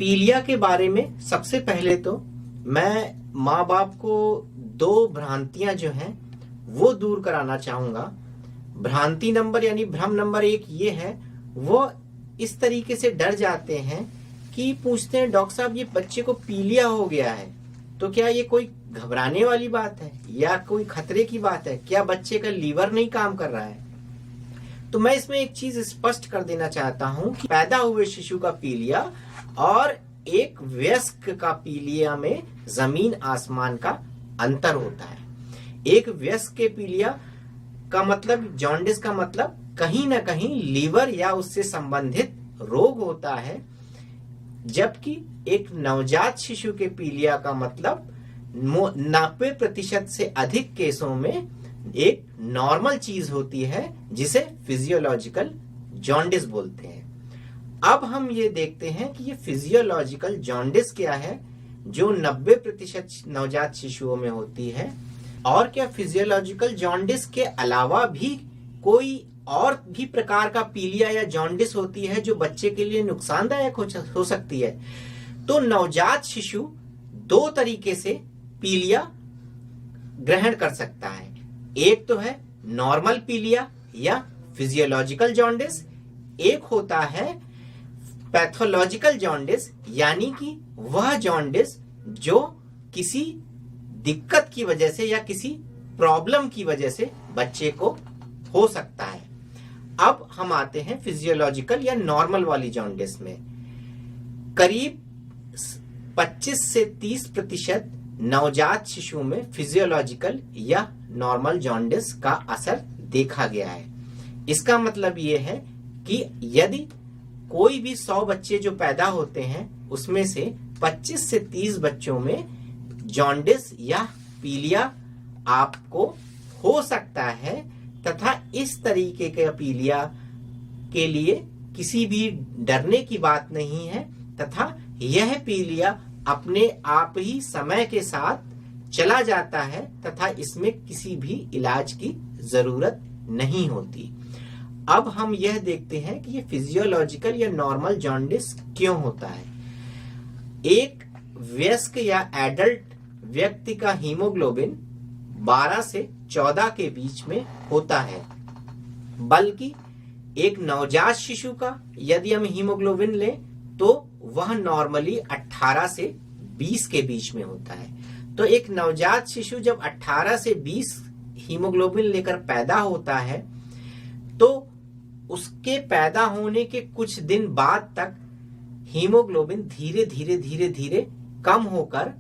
पीलिया के बारे में सबसे पहले तो मैं माँ बाप को दो भ्रांतियां जो हैं वो दूर कराना चाहूंगा। भ्रांति नंबर यानी भ्रम नंबर एक ये है, वो इस तरीके से डर जाते हैं कि पूछते हैं डॉक्टर साहब ये बच्चे को पीलिया हो गया है तो क्या ये कोई घबराने वाली बात है या कोई खतरे की बात है, क्या बच्चे का लीवर नहीं काम कर रहा है। तो मैं इसमें एक चीज स्पष्ट कर देना चाहता हूं कि पैदा हुए शिशु का पीलिया और एक वयस्क का पीलिया में जमीन आसमान का अंतर होता है। एक वयस्क के पीलिया का मतलब, जॉन्डिस का मतलब कहीं ना कहीं लीवर या उससे संबंधित रोग होता है, जबकि एक नवजात शिशु के पीलिया का मतलब 90% से अधिक केसों में एक नॉर्मल चीज होती है जिसे फिजियोलॉजिकल जॉन्डिस बोलते हैं। अब हम ये देखते हैं कि ये फिजियोलॉजिकल जॉन्डिस क्या है जो 90% नवजात शिशुओं में होती है, और क्या फिजियोलॉजिकल जॉन्डिस के अलावा भी कोई और भी प्रकार का पीलिया या जॉन्डिस होती है जो बच्चे के लिए नुकसानदायक हो सकती है। तो नवजात शिशु दो तरीके से पीलिया ग्रहण कर सकता है। एक तो है नॉर्मल पीलिया या फिजियोलॉजिकल जॉन्डिस, एक होता है पैथोलॉजिकल जॉन्डिस, यानी कि वह जॉन्डिस जो किसी दिक्कत की वजह से या किसी प्रॉब्लम की वजह से बच्चे को हो सकता है। अब हम आते हैं फिजियोलॉजिकल या नॉर्मल वाली जॉन्डिस में। करीब 25 से 30% नवजात शिशु में फिजियोलॉजिकल या नॉर्मल जॉन्डिस का असर देखा गया है। इसका मतलब यह है कि यदि कोई भी 100 बच्चे जो पैदा होते हैं उसमें से 25 से 30 बच्चों में जॉन्डिस या पीलिया आपको हो सकता है, तथा इस तरीके के पीलिया के लिए किसी भी डरने की बात नहीं है, तथा यह पीलिया अपने आप ही समय के साथ चला जाता है तथा इसमें किसी भी इलाज की जरूरत नहीं होती। अब हम यह देखते हैं कि ये फिजियोलॉजिकल या नॉर्मल जॉन्डिस क्यों होता है। एक वयस्क या एडल्ट व्यक्ति का हीमोग्लोबिन 12 से 14 के बीच में होता है, बल्कि एक नवजात शिशु का यदि हम हीमोग्लोबिन लें तो वह नॉर्मली 18 से 20 के बीच में होता है। तो एक नवजात शिशु जब 18 से 20 हीमोग्लोबिन लेकर पैदा होता है तो उसके पैदा होने के कुछ दिन बाद तक हीमोग्लोबिन धीरे धीरे कम होकर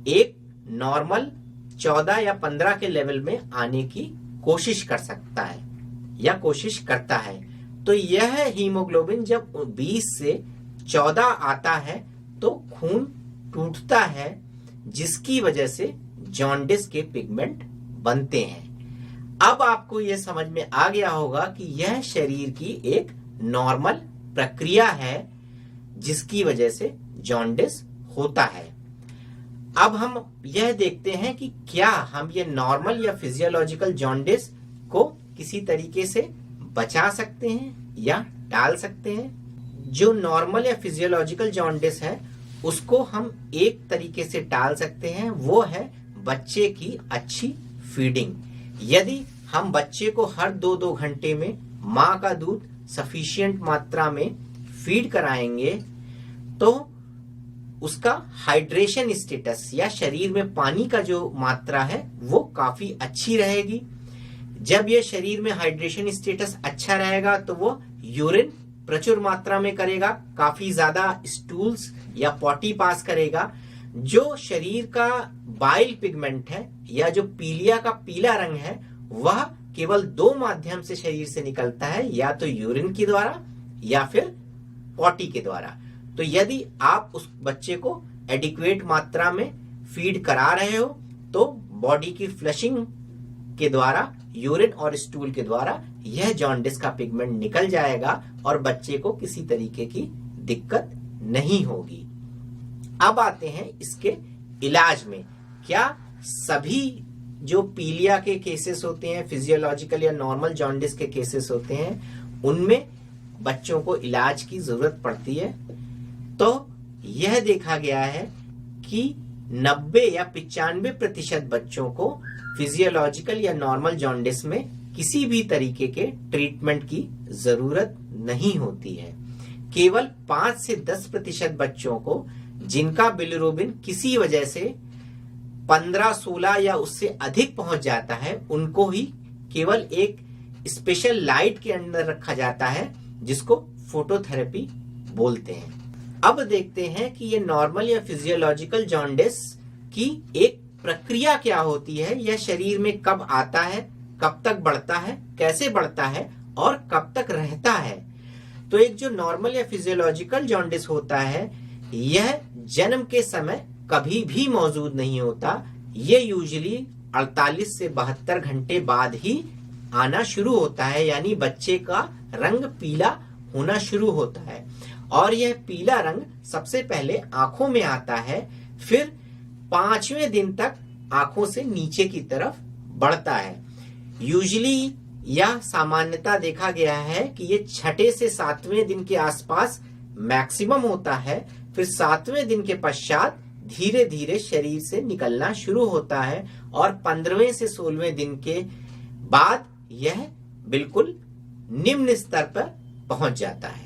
एक नॉर्मल 14 या 15 के लेवल में आने की कोशिश कर सकता है या कोशिश करता है। तो यह हीमोग्लोबिन जब 20 से 14 आता है तो खून टूटता है, जिसकी वजह से जॉन्डिस के पिगमेंट बनते हैं। अब आपको यह समझ में आ गया होगा कि यह शरीर की एक नॉर्मल प्रक्रिया है जिसकी वजह से जॉन्डिस होता है। अब हम यह देखते हैं कि क्या हम ये नॉर्मल या फिजियोलॉजिकल जॉन्डिस को किसी तरीके से बचा सकते हैं या टाल सकते हैं। जो नॉर्मल या फिजियोलॉजिकल जॉन्डिस है उसको हम एक तरीके से टाल सकते हैं, वो है बच्चे की अच्छी फीडिंग। यदि हम बच्चे को हर 2-2 घंटे में माँ का दूध सफिशिएंट मात्रा में फीड कराएंगे तो उसका हाइड्रेशन स्टेटस या शरीर में पानी का जो मात्रा है वो काफी अच्छी रहेगी। जब ये शरीर में हाइड्रेशन स्टेटस अच्छा रहेगा तो वो यूरिन प्रचुर मात्रा में करेगा, काफी ज्यादा स्टूल्स या पॉटी पास करेगा। जो शरीर का बाइल पिगमेंट है या जो पीलिया का पीला रंग है वह केवल 2 माध्यम से शरीर से निकलता है, या तो यूरिन के द्वारा या फिर पॉटी के द्वारा। तो यदि आप उस बच्चे को एडिक्वेट मात्रा में फीड करा रहे हो तो बॉडी की फ्लशिंग के द्वारा, यूरिन और स्टूल के द्वारा यह जॉन्डिस का पिगमेंट निकल जाएगा और बच्चे को किसी तरीके की दिक्कत नहीं होगी। अब आते हैं इसके इलाज में। क्या सभी जो पीलिया के केसेस होते हैं, फिजियोलॉजिकल या नॉर्मल जॉन्डिस के केसेस होते हैं, उनमें बच्चों को इलाज की जरूरत पड़ती है? तो यह देखा गया है कि 90 या 95% बच्चों को फिजियोलॉजिकल या नॉर्मल जॉन्डिस में किसी भी तरीके के ट्रीटमेंट की जरूरत नहीं होती है। केवल 5 से 10% बच्चों को जिनका बिलिरुबिन किसी वजह से 15-16 या उससे अधिक पहुंच जाता है, उनको ही केवल एक स्पेशल लाइट के अंदर रखा जाता है जिसको फोटोथेरेपी बोलते हैं। अब देखते हैं कि ये नॉर्मल या फिजियोलॉजिकल जॉन्डिस की एक प्रक्रिया क्या होती है, यह शरीर में कब आता है, कब तक बढ़ता है, कैसे बढ़ता है और कब तक रहता है। तो एक जो नॉर्मल या फिजियोलॉजिकल जॉन्डिस होता है, यह जन्म के समय कभी भी मौजूद नहीं होता। ये यूजुअली 48 से 72 घंटे बाद ही आना शुरू होता है, यानी बच्चे का रंग पीला होना शुरू होता है। और यह पीला रंग सबसे पहले आंखों में आता है, फिर 5वें दिन तक आंखों से नीचे की तरफ बढ़ता है। यूजुअली यह सामान्यता देखा गया है कि ये 6 से 7वें दिन के आसपास मैक्सिमम होता है, फिर 7वें दिन के पश्चात धीरे धीरे शरीर से निकलना शुरू होता है और 15वें से 16वें दिन के बाद यह बिल्कुल निम्न स्तर पर पहुंच जाता है।